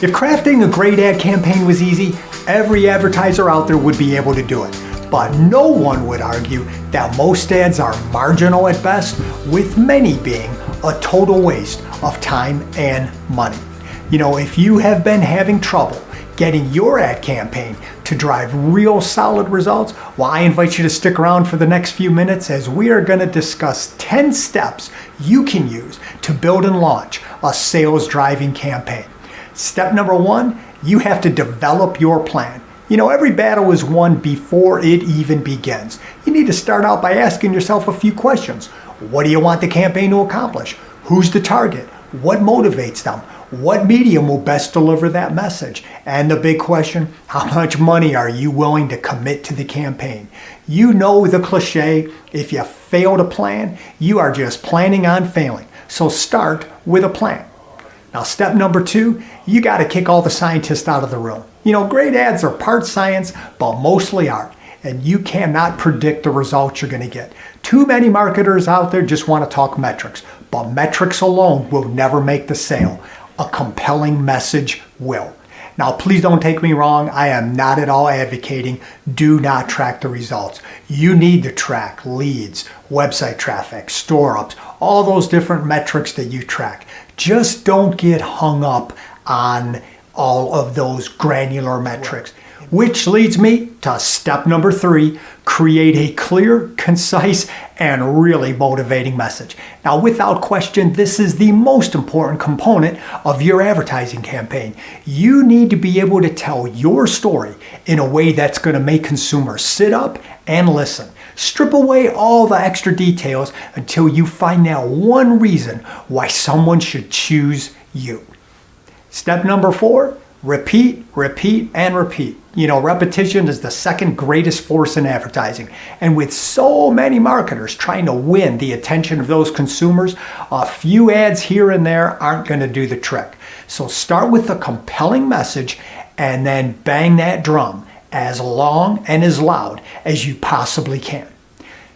If crafting a great ad campaign was easy, every advertiser out there would be able to do it. But no one would argue that most ads are marginal at best, with many being a total waste of time and money. If you have been having trouble getting your ad campaign to drive real solid results, well, I invite you to stick around for the next few minutes as we are going to discuss 10 steps you can use to build and launch a sales driving campaign. Step number 1, you have to develop your plan. Every battle is won before it even begins. You need to start out by asking yourself a few questions. What do you want the campaign to accomplish? Who's the target? What motivates them? What medium will best deliver that message? And the big question, how much money are you willing to commit to the campaign? You know the cliche, if you fail to plan, you are just planning on failing. So start with a plan. Now, step number 2, you got to kick all the scientists out of the room. Great ads are part science, but mostly art, and you cannot predict the results you're going to get. Too many marketers out there just want to talk metrics, but metrics alone will never make the sale. A compelling message will. Now, please don't take me wrong. I am not at all advocating do not track the results. You need to track leads, website traffic, store ups, all those different metrics that you track. Just don't get hung up on all of those granular metrics. Which leads me to step number 3, create a clear, concise, and really motivating message. Now, without question, this is the most important component of your advertising campaign. You need to be able to tell your story in a way that's going to make consumers sit up and listen. Strip away all the extra details until you find that one reason why someone should choose you. Step number 4, repeat, repeat, and repeat. Repetition is the second greatest force in advertising. And with so many marketers trying to win the attention of those consumers, a few ads here and there aren't going to do the trick. So start with a compelling message and then bang that drum as long and as loud as you possibly can.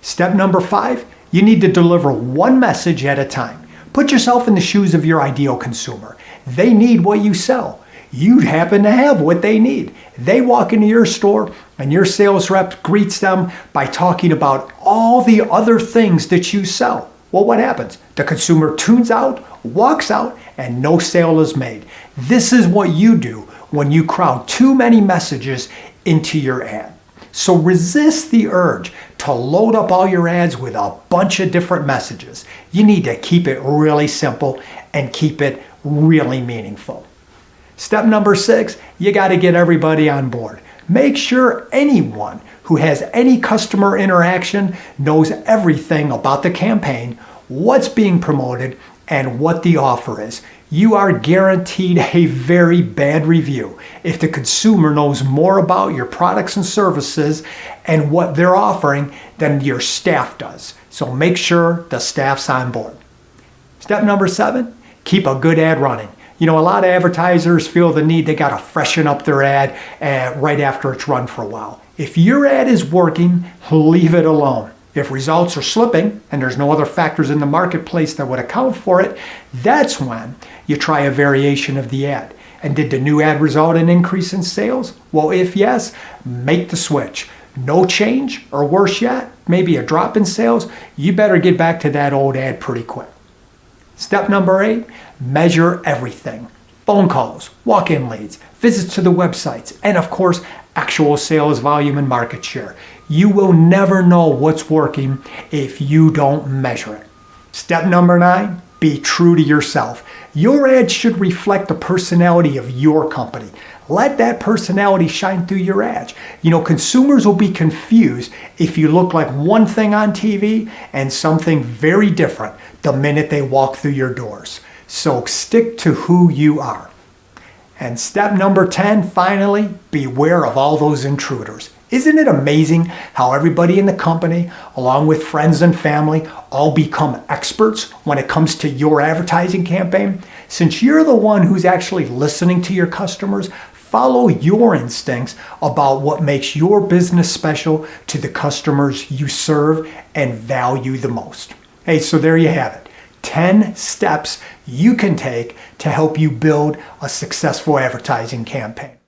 Step number 5, you need to deliver one message at a time. Put yourself in the shoes of your ideal consumer. They need what you sell. You happen to have what they need. They walk into your store and your sales rep greets them by talking about all the other things that you sell. Well, what happens? The consumer tunes out, walks out, and no sale is made. This is what you do when you crowd too many messages into your ad. So resist the urge to load up all your ads with a bunch of different messages. You need to keep it really simple and keep it really meaningful. Step number 6, you got to get everybody on board. Make sure anyone who has any customer interaction knows everything about the campaign, what's being promoted, and what the offer is. You are guaranteed a very bad review if the consumer knows more about your products and services and what they're offering than your staff does. So make sure the staff's on board. Step number 7, keep a good ad running. A lot of advertisers feel the need, they got to freshen up their ad right after it's run for a while. If your ad is working, leave it alone. If results are slipping and there's no other factors in the marketplace that would account for it, that's when you try a variation of the ad. And did the new ad result in an increase in sales? Well, if yes, make the switch. No change, or worse yet, maybe a drop in sales, you better get back to that old ad pretty quick. Step number 8, measure everything. Phone calls, walk-in leads, visits to the websites, and of course, actual sales volume and market share. You will never know what's working if you don't measure it. Step number 9, be true to yourself. Your ad should reflect the personality of your company. Let that personality shine through your ads. Consumers will be confused if you look like one thing on TV and something very different the minute they walk through your doors. So stick to who you are. And step number 10, finally, beware of all those intruders. Isn't it amazing how everybody in the company, along with friends and family, all become experts when it comes to your advertising campaign? Since you're the one who's actually listening to your customers, follow your instincts about what makes your business special to the customers you serve and value the most. Hey, so there you have it. 10 steps you can take to help you build a successful advertising campaign.